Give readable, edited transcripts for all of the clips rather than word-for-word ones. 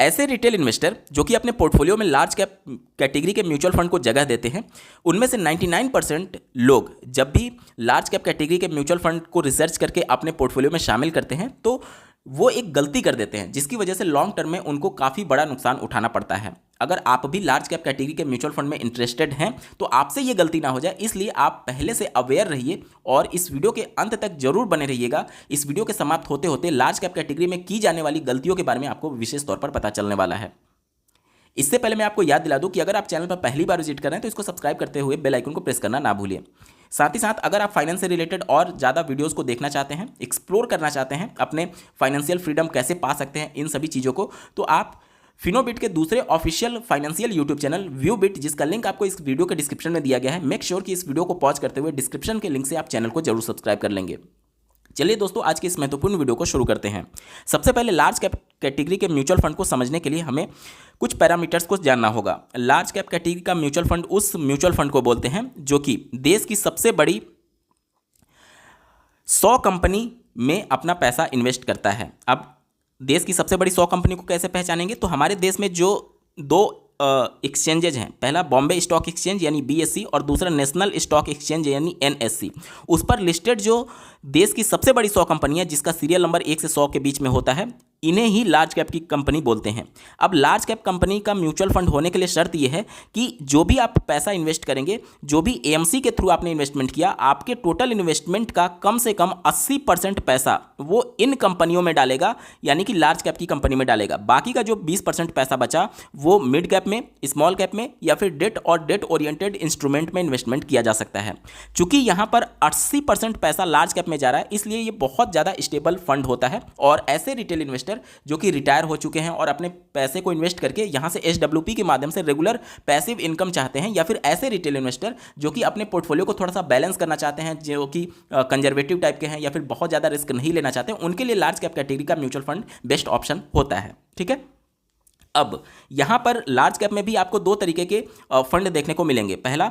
ऐसे retail investor जो कि अपने पोर्टफोलियो में लार्ज कैप कैटेगरी के म्यूचुअल फंड को जगह देते हैं, उनमें से 99% लोग जब भी लार्ज कैप कैटेगरी के म्यूचुअल फंड को रिसर्च करके अपने पोर्टफोलियो में शामिल करते हैं तो वो एक गलती कर देते हैं, जिसकी वजह से लॉन्ग टर्म में उनको काफ़ी बड़ा नुकसान उठाना पड़ता है। अगर आप भी लार्ज कैप कैटेगरी के म्यूचुअल फंड में इंटरेस्टेड हैं तो आपसे ये गलती ना हो जाए, इसलिए आप पहले से अवेयर रहिए और इस वीडियो के अंत तक जरूर बने रहिएगा। इस वीडियो के समाप्त होते होते लार्ज कैप कैटेगरी में की जाने वाली गलतियों के बारे में आपको विशेष तौर पर पता चलने वाला है। इससे पहले मैं आपको याद दिला दूं कि अगर आप चैनल पर पहली बार विजिट कर रहे हैं तो इसको सब्सक्राइब करते हुए बेल आइकन को प्रेस करना ना भूलिए। साथ ही साथ अगर आप फाइनेंस से रिलेटेड और ज़्यादा वीडियोस को देखना चाहते हैं, एक्सप्लोर करना चाहते हैं, अपने फाइनेंशियल फ्रीडम कैसे पा सकते हैं, इन सभी चीज़ों को, तो आप फिनोबिट के दूसरे ऑफिशियल फाइनेंशियल यूट्यूब चैनल व्यूबिट, जिसका लिंक आपको इस वीडियो के डिस्क्रिप्शन में दिया गया है, मेक श्योर कि इस वीडियो को पॉज करते हुए डिस्क्रिप्शन के लिंक से आप चैनल को जरूर सब्सक्राइब कर लेंगे। चलिए दोस्तों, आज के इस महत्वपूर्ण वीडियो को शुरू करते हैं। सबसे पहले लार्ज कैप कैटेगरी के म्यूचुअल फंड को समझने के लिए हमें कुछ पैरामीटर्स को जानना होगा। लार्ज कैप कैटेगरी का म्यूचुअल फंड उस म्यूचुअल फंड को बोलते हैं जो कि देश की सबसे बड़ी 100 कंपनी में अपना पैसा इन्वेस्ट करता है। अब देश की सबसे बड़ी 100 कंपनी को कैसे पहचानेंगे, तो हमारे देश में जो दो एक्सचेंजेज हैं, पहला बॉम्बे स्टॉक एक्सचेंज यानी BSE और दूसरा नेशनल स्टॉक एक्सचेंज यानी NSE, उस पर लिस्टेड जो देश की सबसे बड़ी 100 कंपनी है जिसका सीरियल नंबर 1 से 100 के बीच में होता है, इन्हें ही लार्ज कैप की कंपनी बोलते हैं। अब लार्ज कैप कंपनी का म्यूचुअल फंड होने के लिए शर्त यह है कि जो भी आप पैसा इन्वेस्ट करेंगे, जो भी AMC के थ्रू आपने इन्वेस्टमेंट किया, आपके टोटल इन्वेस्टमेंट का कम से कम 80% पैसा वो इन कंपनियों में डालेगा, यानी कि लार्ज कैप की कंपनी में डालेगा। बाकी का जो 20% पैसा बचा वो मिड कैप में, स्मॉल कैप में या फिर डेट और डेट ओरिएंटेड इंस्ट्रूमेंट में इन्वेस्टमेंट किया जा सकता है। चूंकि यहाँ पर 80% पैसा लार्ज कैप में जा रहा है, इसलिए ये बहुत ज़्यादा स्टेबल फंड होता है। और ऐसे रिटेल इन्वेस्टर जो कि रिटायर हो चुके हैं और अपने पैसे को इन्वेस्ट करके यहां से SWP के माध्यम से रेगुलर पैसिव इनकम चाहते हैं, या फिर ऐसे रिटेल इन्वेस्टर जो कि अपने पोर्टफोलियो को थोड़ा सा बैलेंस करना चाहते हैं, जो कि कंजर्वेटिव टाइप के हैं या फिर बहुत ज़्यादा रिस्क नहीं लेना चाहते हैं, उनके लिए लार्ज कैप कैटेगरी का म्यूचुअल फंड बेस्ट ऑप्शन होता है। ठीक है, अब यहां पर लार्ज कैप में भी आपको दो तरीके के फंड देखने को मिलेंगे। पहला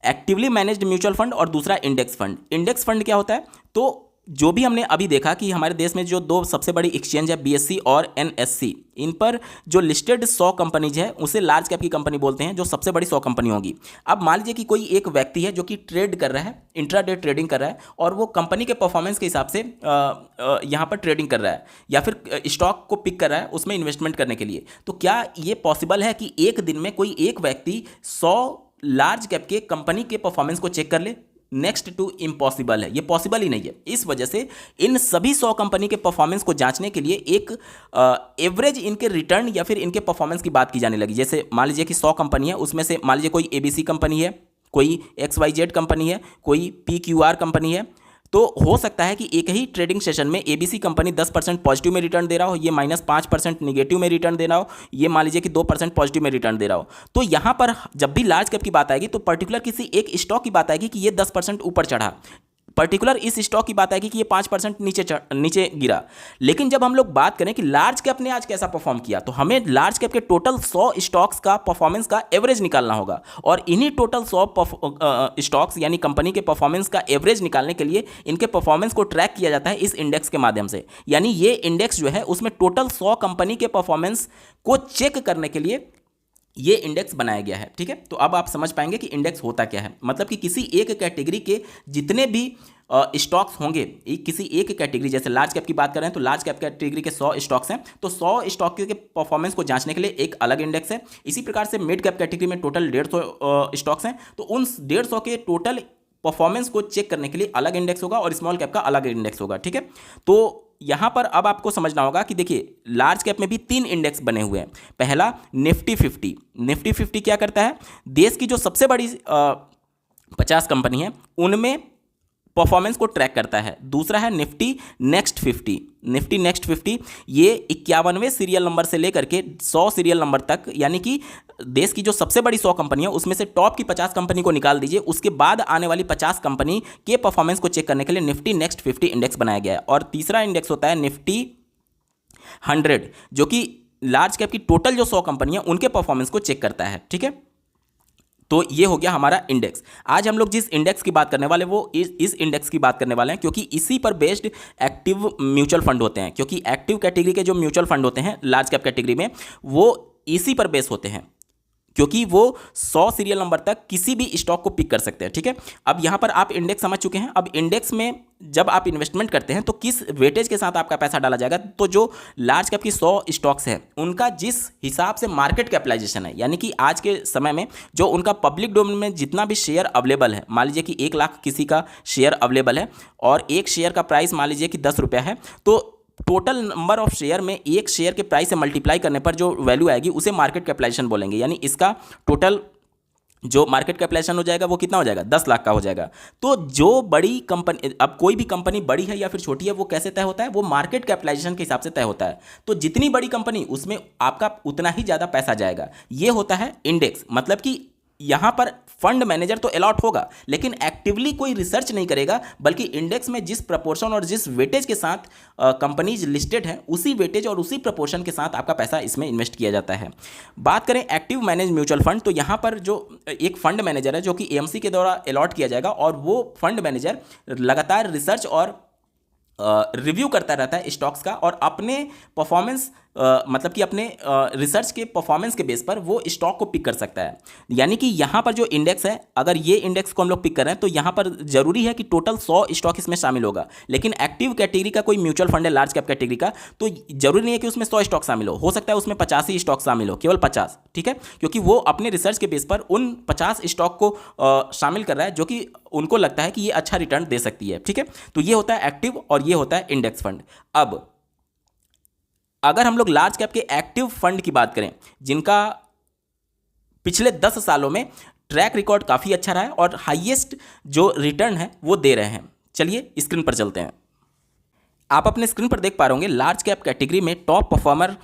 एक्टिवली मैनेज्ड म्यूचुअल फंड और दूसरा इंडेक्स फंड। इंडेक्स फंड क्या होता है, तो जो भी हमने अभी देखा कि हमारे देश में जो दो सबसे बड़ी एक्सचेंज है BSE और NSE, इन पर जो लिस्टेड 100 कंपनीज है उसे लार्ज कैप की कंपनी बोलते हैं, जो सबसे बड़ी 100 कंपनी होगी। अब मान लीजिए कि कोई एक व्यक्ति है जो कि ट्रेड कर रहा है, इंट्राडे ट्रेडिंग कर रहा है, और वो कंपनी के परफॉर्मेंस के हिसाब से यहाँ पर ट्रेडिंग कर रहा है या फिर स्टॉक को पिक कर रहा है उसमें इन्वेस्टमेंट करने के लिए। तो क्या ये पॉसिबल है कि एक दिन में कोई एक व्यक्ति 100 लार्ज कैप के कंपनी के परफॉर्मेंस को चेक कर ले? नेक्स्ट टू इम्पॉसिबल है, ये पॉसिबल ही नहीं है। इस वजह से इन सभी 100 कंपनी के परफॉर्मेंस को जांचने के लिए एक एवरेज इनके रिटर्न या फिर इनके परफॉर्मेंस की बात की जाने लगी। जैसे मान लीजिए कि 100 कंपनी है, उसमें से मान लीजिए कोई ABC कंपनी है, कोई XYZ कंपनी है, कोई PQR कंपनी है, तो हो सकता है कि एक ही ट्रेडिंग सेशन में ABC कंपनी 10% पॉजिटिव में रिटर्न दे रहा हो, ये -5% निगेटिव में रिटर्न दे रहा हो, ये मान लीजिए कि 2% पॉजिटिव में रिटर्न दे रहा हो। तो यहाँ पर जब भी लार्ज कैप की बात आएगी तो पर्टिकुलर किसी एक स्टॉक की बात आएगी कि ये 10% ऊपर चढ़ा, पर्टिकुलर इस स्टॉक की बात आएगी कि ये 5% नीचे गिरा। लेकिन जब हम लोग बात करें कि लार्ज कैप ने आज कैसा परफॉर्म किया, तो हमें लार्ज कैप के टोटल 100 स्टॉक्स का परफॉर्मेंस का एवरेज निकालना होगा, और इन्हीं टोटल 100 स्टॉक्स यानी कंपनी के परफॉर्मेंस का एवरेज निकालने के लिए इनके परफॉर्मेंस को ट्रैक किया जाता है इस इंडेक्स के माध्यम से। यानी ये इंडेक्स जो है उसमें टोटल 100 कंपनी के परफॉर्मेंस को चेक करने के लिए ये इंडेक्स बनाया गया है। ठीक है, तो अब आप समझ पाएंगे कि इंडेक्स होता क्या है। मतलब कि किसी एक कैटेगरी के जितने भी स्टॉक्स होंगे, किसी एक कैटेगरी, जैसे लार्ज कैप की बात करें तो लार्ज कैप कैटेगरी के 100 स्टॉक्स हैं, तो 100 स्टॉक के परफॉर्मेंस को जांचने के लिए एक अलग इंडेक्स है। इसी प्रकार से मिड कैप कैटेगरी में टोटल 150 स्टॉक्स हैं, तो उन 150 के टोटल परफॉर्मेंस को चेक करने के लिए अलग इंडेक्स होगा और स्मॉल कैप का अलग इंडेक्स होगा। ठीक है, तो यहां पर अब आपको समझना होगा कि देखिए लार्ज कैप में भी 3 इंडेक्स बने हुए हैं। पहला निफ्टी 50। निफ्टी 50 क्या करता है, देश की जो सबसे बड़ी 50 कंपनी है उनमें परफॉर्मेंस को ट्रैक करता है। दूसरा है निफ्टी नेक्स्ट 50। निफ्टी नेक्स्ट 50 ये 51वें सीरियल नंबर से लेकर के 100 सीरियल नंबर तक, यानी कि देश की जो सबसे बड़ी 100 कंपनी है उसमें से टॉप की 50 कंपनी को निकाल दीजिए, उसके बाद आने वाली 50 कंपनी के परफॉर्मेंस को चेक करने के लिए निफ्टी नेक्स्ट 50 इंडेक्स बनाया गया है। और तीसरा इंडेक्स होता है निफ्टी 100, जो कि लार्ज कैप की टोटल जो 100 कंपनी है उनके परफॉर्मेंस को चेक करता है। ठीक है, तो ये हो गया हमारा इंडेक्स। आज हम लोग जिस इंडेक्स की बात करने वाले वो इस इंडेक्स की बात करने वाले हैं, क्योंकि इसी पर बेस्ड एक्टिव म्यूचुअल फंड होते हैं, क्योंकि एक्टिव कैटेगरी के जो म्यूचुअल फंड होते हैं लार्ज कैप कैटेगरी में, वो इसी पर बेस होते हैं, क्योंकि वो 100 सीरियल नंबर तक किसी भी स्टॉक को पिक कर सकते हैं। ठीक है, अब यहाँ पर आप इंडेक्स समझ चुके हैं। अब इंडेक्स में जब आप इन्वेस्टमेंट करते हैं तो किस वेटेज के साथ आपका पैसा डाला जाएगा, तो जो लार्ज कैप की 100 स्टॉक्स हैं उनका जिस हिसाब से मार्केट कैपिटलाइजेशन है, यानी कि आज के समय में जो उनका पब्लिक डोमेन में जितना भी शेयर अवेलेबल है, मान लीजिए कि 1 लाख किसी का शेयर अवेलेबल है और एक शेयर का प्राइस मान लीजिए कि 10 रुपया है, तो टोटल नंबर ऑफ शेयर में एक शेयर के प्राइस से मल्टीप्लाई करने पर जो वैल्यू आएगी उसे मार्केट कैपिटलाइजेशन बोलेंगे। यानी इसका टोटल जो मार्केट कैपिटलाइजेशन हो जाएगा वो कितना हो जाएगा, 10 लाख का हो जाएगा। तो जो बड़ी कंपनी, अब कोई भी कंपनी बड़ी है या फिर छोटी है, वो कैसे तय होता है, वो मार्केट कैपिटलाइजेशन के हिसाब से तय होता है। तो जितनी बड़ी कंपनी उसमें आपका उतना ही ज़्यादा पैसा जाएगा। ये होता है इंडेक्स। मतलब कि यहाँ पर फंड मैनेजर तो अलॉट होगा लेकिन एक्टिवली कोई रिसर्च नहीं करेगा, बल्कि इंडेक्स में जिस प्रपोर्शन और जिस वेटेज के साथ कंपनीज लिस्टेड हैं उसी वेटेज और उसी प्रपोर्शन के साथ आपका पैसा इसमें इन्वेस्ट किया जाता है। बात करें एक्टिव मैनेज म्यूचुअल फंड, तो यहाँ पर जो एक फंड मैनेजर है जो कि एएमसी के द्वारा अलॉट किया जाएगा, और वो फंड मैनेजर लगातार रिसर्च और रिव्यू करता रहता है स्टॉक्स का, और अपने परफॉर्मेंस मतलब कि अपने रिसर्च के परफॉर्मेंस के बेस पर वो स्टॉक को पिक कर सकता है। यानी कि यहाँ पर जो इंडेक्स है, अगर ये इंडेक्स को हम लोग पिक कर रहे हैं तो यहाँ पर जरूरी है कि टोटल 100 स्टॉक इसमें शामिल होगा। लेकिन एक्टिव कैटेगरी का कोई म्यूचुअल फंड है लार्ज कैप कैटेगरी का, तो जरूरी नहीं है कि उसमें 100 स्टॉक शामिल हो सकता है उसमें 50 ही स्टॉक शामिल हो, केवल 50। ठीक है, क्योंकि वो अपने रिसर्च के बेस पर उन 50 स्टॉक को शामिल कर रहा है जो कि उनको लगता है कि ये अच्छा रिटर्न दे सकती है। ठीक है, तो ये होता है एक्टिव और ये होता है इंडेक्स फंड। अब अगर हम लोग लार्ज कैप के एक्टिव फंड की बात करें जिनका पिछले 10 सालों में ट्रैक रिकॉर्ड काफ़ी अच्छा रहा है और हाईएस्ट जो रिटर्न है वो दे रहे हैं, चलिए स्क्रीन पर चलते हैं। आप अपने स्क्रीन पर देख पा रहे होंगे लार्ज कैप कैटेगरी में टॉप परफॉर्मर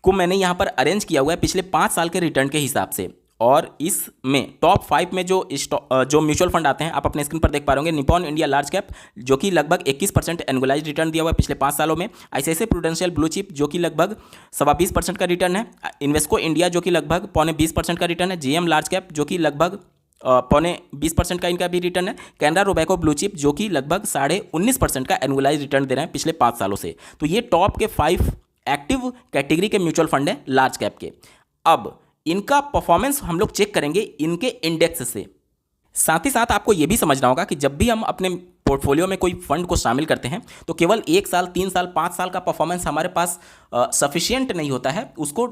को मैंने यहाँ पर अरेंज किया हुआ है पिछले 5 साल के रिटर्न के हिसाब से, और इसमें टॉप 5 में जो म्यूचुअल फंड आते हैं आप अपने स्क्रीन पर देख पा रहे होंगे। निपॉन इंडिया लार्ज कैप जो कि लगभग 21% एनुअलाइज्ड रिटर्न दिया हुआ है पिछले 5 सालों में। आईसीआईसीआई प्रूडेंशियल ब्लू चिप जो कि लगभग 20.25% का रिटर्न है। इन्वेस्को इंडिया जो कि लगभग 20.25% का रिटर्न है। जीएम लार्ज कैप जो कि लगभग 20% का इनका भी रिटर्न है। कैनरा रोबैको ब्लू चिप जो कि लगभग 19.5% का एनुअलाइज्ड रिटर्न दे रहे हैं पिछले 5 सालों से। तो ये टॉप के 5 एक्टिव कैटेगरी के म्यूचुअल फंड हैं लार्ज कैप के। अब इनका परफॉर्मेंस हम लोग चेक करेंगे इनके इंडेक्स से। साथ ही साथ आपको यह भी समझना होगा कि जब भी हम अपने पोर्टफोलियो में कोई फंड को शामिल करते हैं तो केवल 1 साल, 3 साल, 5 साल का परफॉर्मेंस हमारे पास सफिशिएंट नहीं होता है उसको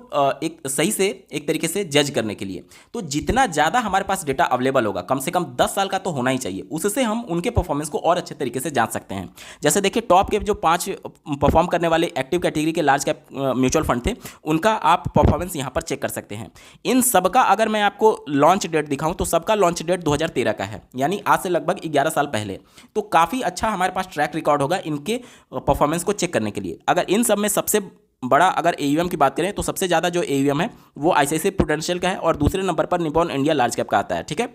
एक सही से एक तरीके से जज करने के लिए। तो जितना ज़्यादा हमारे पास डेटा अवेलेबल होगा, कम से कम 10 साल का तो होना ही चाहिए, उससे हम उनके परफॉर्मेंस को और अच्छे तरीके से जान सकते हैं। जैसे देखिए टॉप के जो 5 परफॉर्म करने वाले एक्टिव कैटेगरी के लार्ज कैप म्यूचुअल फंड थे उनका आप परफॉर्मेंस यहाँ पर चेक कर सकते हैं। इन सबका अगर मैं आपको लॉन्च डेट दिखाऊँ तो सबका लॉन्च डेट 2013 का है, यानी आज से लगभग 11 साल पहले। तो काफ़ी अच्छा हमारे पास ट्रैक रिकॉर्ड होगा इनके परफॉर्मेंस को चेक करने के लिए। अगर इन सब में सबसे बड़ा अगर एयूएम की बात करें तो सबसे ज़्यादा जो एयूएम है वो आईसीआईसीआई प्रूडेंशियल का है और दूसरे नंबर पर निपॉन इंडिया लार्ज कैप का आता है। ठीक है,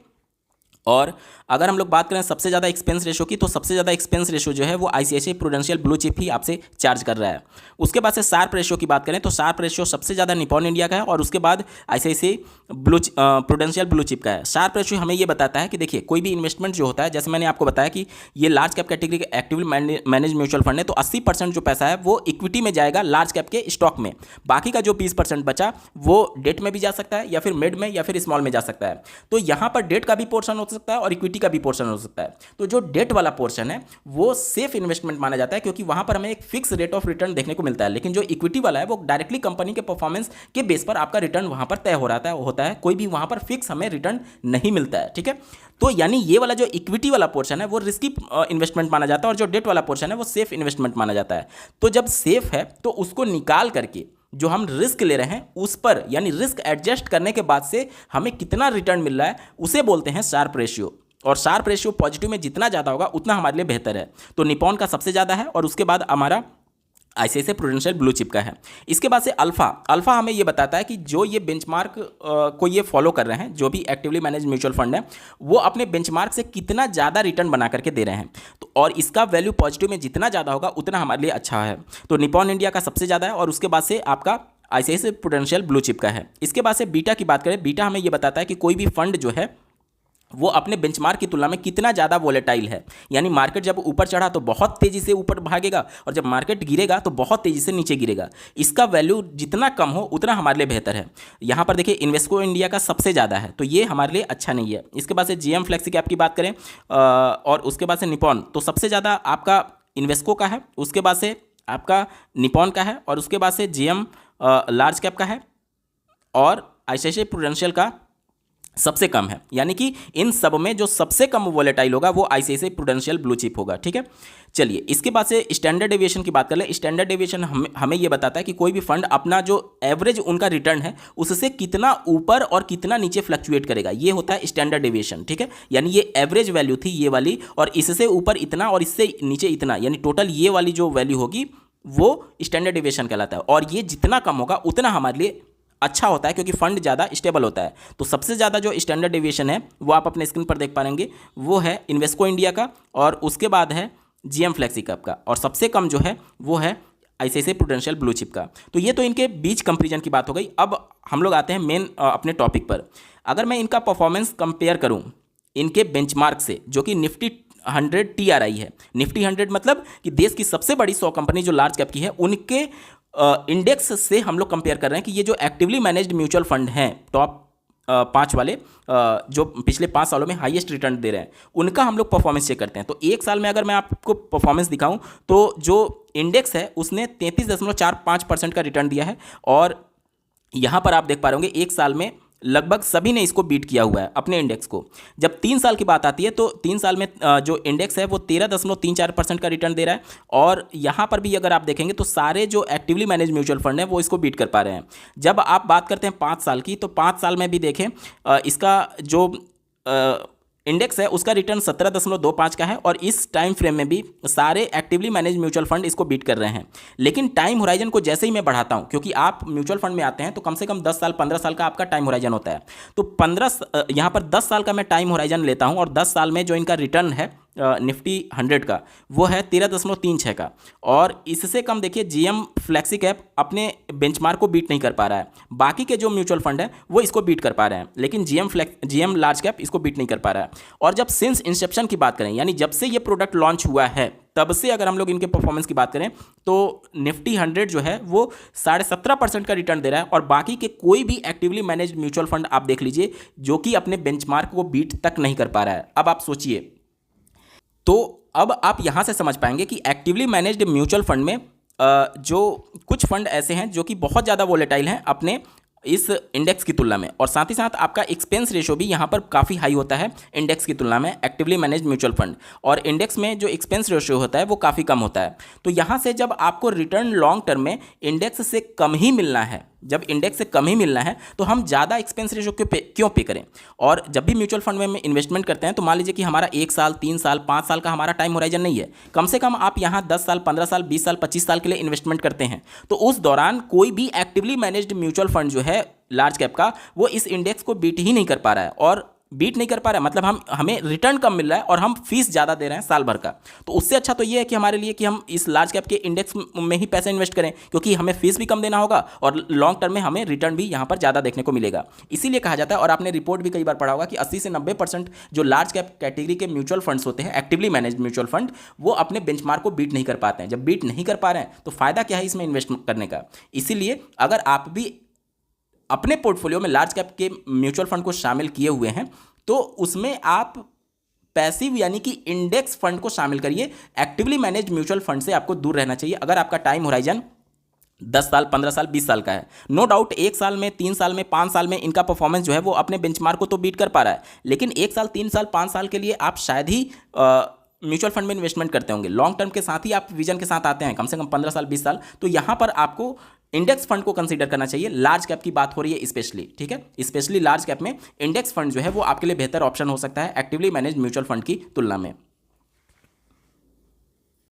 और अगर हम लोग बात करें सबसे ज़्यादा एक्सपेंस रेशो की, तो सबसे ज़्यादा एक्सपेंस रेशो जो है वो आईसीआईसीआई प्रूडेंशियल ब्लू चिप ही आपसे चार्ज कर रहा है। उसके बाद से शार्प रेशो की बात करें तो शार्प रेशो सबसे ज़्यादा निपॉन इंडिया का है और उसके बाद आईसीआईसीआई प्रूडेंशियल ब्लू चिप का है। शार्प रेशो हमें ये बताता है कि देखिए कोई भी इन्वेस्टमेंट जो होता है, जैसे मैंने आपको बताया कि ये लार्ज कैप कैटेगरी के एक्टिवली मैनेज म्यूचुअल फंड है, तो 80% जो पैसा है वो इक्विटी में जाएगा लार्ज कैप के स्टॉक में। बाकी का जो 20% बचा वो डेट में भी जा सकता है या फिर मिड में या फिर स्मॉल में जा सकता है। तो यहाँ पर डेट का भी पोर्शन हो सकता है और इक्विटी का भी पोर्शन हो सकता है। तो जो डेट वाला पोर्शन है वो सेफ इन्वेस्टमेंट माना जाता है क्योंकि वहां पर हमें एक फिक्स रेट ऑफ रिटर्न देखने को मिलता है। लेकिन जो इक्विटी वाला है वो डायरेक्टली कंपनी के परफॉर्मेंस के बेस पर आपका रिटर्न वहां पर तय हो रहा होता है, कोई भी वहां पर फिक्स हमें रिटर्न नहीं मिलता है। ठीक है, तो यानी ये वाला जो इक्विटी वाला पोर्शन है वो रिस्की इन्वेस्टमेंट माना जाता है और जो डेट वाला पोर्शन है वो सेफ इन्वेस्टमेंट माना जाता है। तो जब सेफ है तो उसको निकाल करके जो हम रिस्क ले रहे हैं उस पर, यानी रिस्क एडजस्ट करने के बाद से हमें कितना रिटर्न मिल रहा है उसे बोलते हैं शार्प रेशियो। और शार्प रेशियो पॉजिटिव में जितना ज़्यादा होगा उतना हमारे लिए बेहतर है। तो निपॉन का सबसे ज़्यादा है और उसके बाद हमारा आईसीआईसीआई प्रूडेंशियल ब्लू चिप का है। इसके बाद से अल्फा हमें ये बताता है कि जो ये बेंचमार्क को ये फॉलो कर रहे हैं, जो भी एक्टिवली मैनेज म्यूचुअल फंड है वो अपने बेंचमार्क से कितना ज़्यादा रिटर्न बना करके दे रहे हैं। तो और इसका वैल्यू पॉजिटिव में जितना ज़्यादा होगा उतना हमारे लिए अच्छा है। तो निपॉन इंडिया का सबसे ज़्यादा है और उसके बाद से आपका आईसीआईसीआई प्रूडेंशियल ब्लू चिप का है। इसके बाद से बीटा की बात करें, बीटा हमें ये बताता है कि कोई भी फंड जो है वो अपने बेंचमार्क की तुलना में कितना ज़्यादा वोलेटाइल है, यानी मार्केट जब ऊपर चढ़ा तो बहुत तेज़ी से ऊपर भागेगा और जब मार्केट गिरेगा तो बहुत तेज़ी से नीचे गिरेगा। इसका वैल्यू जितना कम हो उतना हमारे लिए बेहतर है। यहाँ पर देखिए इन्वेस्को इंडिया का सबसे ज़्यादा है, तो ये हमारे लिए अच्छा नहीं है। इसके बाद से जीएम फ्लेक्सी कैप की बात करें और उसके बाद से निपॉन, तो सबसे ज़्यादा आपका इन्वेस्को का है, उसके बाद से आपका निपॉन का है और उसके बाद से जीएम लार्ज कैप का है और आईसीआईसीआई प्रूडेंशियल का सबसे कम है। यानी कि इन सब में जो सबसे कम वोलेटाइल होगा वो आईसीआईसीआई प्रूडेंशियल ब्लू चिप होगा। ठीक है, चलिए इसके बाद से स्टैंडर्ड डेविएशन की बात कर ले। स्टैंडर्ड डेविएशन हमें ये बताता है कि कोई भी फंड अपना जो एवरेज उनका रिटर्न है उससे कितना ऊपर और कितना नीचे फ्लक्चुएट करेगा, ये होता है स्टैंडर्ड डेविएशन। ठीक है, यानी ये एवरेज वैल्यू थी ये वाली, और इससे ऊपर इतना और इससे नीचे इतना, यानी टोटल ये वाली जो वैल्यू होगी वो स्टैंडर्ड डेविएशन कहलाता है। और ये जितना कम होगा उतना हमारे लिए अच्छा होता है क्योंकि फंड ज़्यादा स्टेबल होता है। तो सबसे ज़्यादा जो स्टैंडर्ड डेविएशन है वो आप अपने स्क्रीन पर देख पाएंगे, वो है इन्वेस्को इंडिया का और उसके बाद है जीएम फ्लेक्सी कैप का, और सबसे कम जो है वो है आईसीआईसीआई प्रूडेंशियल ब्लू चिप का। तो ये तो इनके बीच कंपेरिजन की बात हो गई। अब हम लोग आते हैं मेन अपने टॉपिक पर। अगर मैं इनका परफॉर्मेंस कंपेयर करूँ इनके बेंचमार्क से, जो कि निफ्टी 100 TRI है। निफ्टी 100 मतलब कि देश की सबसे बड़ी 100 कंपनी जो लार्ज कैप की है उनके इंडेक्स से हम लोग कंपेयर कर रहे हैं कि ये जो एक्टिवली मैनेज्ड म्यूचुअल फंड हैं टॉप 5 वाले जो पिछले 5 सालों में हाईएस्ट रिटर्न दे रहे हैं, उनका हम लोग परफॉर्मेंस चेक करते हैं। तो एक साल में अगर मैं आपको परफॉर्मेंस दिखाऊं तो जो इंडेक्स है उसने 33.45% का रिटर्न दिया है, और यहाँ पर आप देख पा रहे होंगे एक साल में लगभग सभी ने इसको बीट किया हुआ है अपने इंडेक्स को। जब 3 साल की बात आती है तो 3 साल में जो इंडेक्स है वो 13.34% का रिटर्न दे रहा है, और यहाँ पर भी अगर आप देखेंगे तो सारे जो एक्टिवली मैनेज म्यूचुअल फंड हैं वो इसको बीट कर पा रहे हैं। जब आप बात करते हैं 5 साल की, तो 5 साल में भी देखें इसका जो इंडेक्स है उसका रिटर्न 17.25 का है, और इस टाइम फ्रेम में भी सारे एक्टिवली मैनेज म्यूचुअल फंड इसको बीट कर रहे हैं। लेकिन टाइम होराइजन को जैसे ही मैं बढ़ाता हूं, क्योंकि आप म्यूचुअल फंड में आते हैं तो कम से कम 10 साल 15 साल का आपका टाइम होराइजन होता है, तो यहाँ पर 10 साल का मैं टाइम होराइजन लेता हूं, और 10 साल में जो इनका रिटर्न है निफ्टी 100 का वो है 13.36 का, और इससे कम देखिए जीएम फ्लेक्सी कैप अपने बेंचमार्क को बीट नहीं कर पा रहा है। बाकी के जो म्यूचुअल फंड है वो इसको बीट कर पा रहे हैं, लेकिन जीएम लार्ज कैप इसको बीट नहीं कर पा रहा है। और जब सिंस इंसेप्शन की बात करें, यानी जब से ये प्रोडक्ट लॉन्च हुआ है तब से अगर हम लोग इनके परफॉर्मेंस की बात करें तो निफ्टी 100 जो है वो 17.5% का रिटर्न दे रहा है, और बाकी के कोई भी एक्टिवली मैनेज्ड म्यूचुअल फंड आप देख लीजिए जो कि अपने बेंचमार्क को बीट तक नहीं कर पा रहा है। अब आप सोचिए, तो अब आप यहाँ से समझ पाएंगे कि एक्टिवली मैनेज्ड म्यूचुअल फंड में जो कुछ फंड ऐसे हैं जो कि बहुत ज़्यादा वोलेटाइल हैं अपने इस इंडेक्स की तुलना में, और साथ ही साथ आपका एक्सपेंस रेशो भी यहाँ पर काफ़ी हाई होता है इंडेक्स की तुलना में एक्टिवली मैनेज्ड म्यूचुअल फंड, और इंडेक्स में जो एक्सपेंस रेशो होता है वो काफ़ी कम होता है। तो यहाँ से जब आपको रिटर्न लॉन्ग टर्म में इंडेक्स से कम ही मिलना है, जब इंडेक्स से कम ही मिलना है तो हम ज़्यादा एक्सपेंस रेशो क्यों पे करें। और जब भी म्यूचुअल फंड में इन्वेस्टमेंट करते हैं तो मान लीजिए कि हमारा 1 साल 3 साल 5 साल का हमारा टाइम होराइजन नहीं है, कम से कम आप यहाँ 10 साल 15 साल 20 साल 25 साल के लिए इन्वेस्टमेंट करते हैं, तो उस दौरान कोई भी एक्टिवली मैनेज्ड म्यूचुअल फंड जो है लार्ज कैप का वो इस इंडेक्स को बीट ही नहीं कर पा रहा है, और बीट नहीं कर पा रहा है मतलब हमें रिटर्न कम मिल रहा है और हम फीस ज़्यादा दे रहे हैं साल भर का। तो उससे अच्छा तो ये है कि हमारे लिए कि हम इस लार्ज कैप के इंडेक्स में ही पैसा इन्वेस्ट करें, क्योंकि हमें फीस भी कम देना होगा और लॉन्ग टर्म में हमें रिटर्न भी यहाँ पर ज़्यादा देखने को मिलेगा। इसीलिए कहा जाता है, और आपने रिपोर्ट भी कई बार पढ़ा होगा कि 80 से 90% जो लार्ज कैप कैटेगरी के म्यूचुअल फंड्स होते हैं एक्टिवली मैनेज्ड म्यूचुअल फंड, वो अपने बेंचमार्क को बीट नहीं कर पाते हैं। जब बीट नहीं कर पा रहे हैं तो फ़ायदा क्या है इसमें इन्वेस्ट करने का। इसीलिए अगर आप भी अपने पोर्टफोलियो में लार्ज कैप के म्यूचुअल फंड को शामिल किए हुए हैं तो उसमें आप पैसिव यानी कि इंडेक्स फंड को शामिल करिए। एक्टिवली मैनेज्ड म्यूचुअल फंड से आपको दूर रहना चाहिए अगर आपका टाइम होराइजन 10 साल 15 साल 20 साल का है। नो डाउट 1 साल में 3 साल में 5 साल में इनका परफॉर्मेंस जो है वो अपने बेंचमार्क को तो बीट कर पा रहा है, लेकिन 1 साल 3 साल 5 साल के लिए आप शायद ही म्यूचुअल फंड में इन्वेस्टमेंट करते होंगे। लॉन्ग टर्म के साथ ही आप विजन के साथ आते हैं, कम से कम 15 साल 20 साल, तो यहाँ पर आपको इंडेक्स फंड को कंसीडर करना चाहिए। लार्ज कैप की बात हो रही है स्पेशली, ठीक है, स्पेशली लार्ज कैप में इंडेक्स फंड जो है वो आपके लिए बेहतर ऑप्शन हो सकता है एक्टिवली मैनेज्ड म्यूचुअल फंड की तुलना में।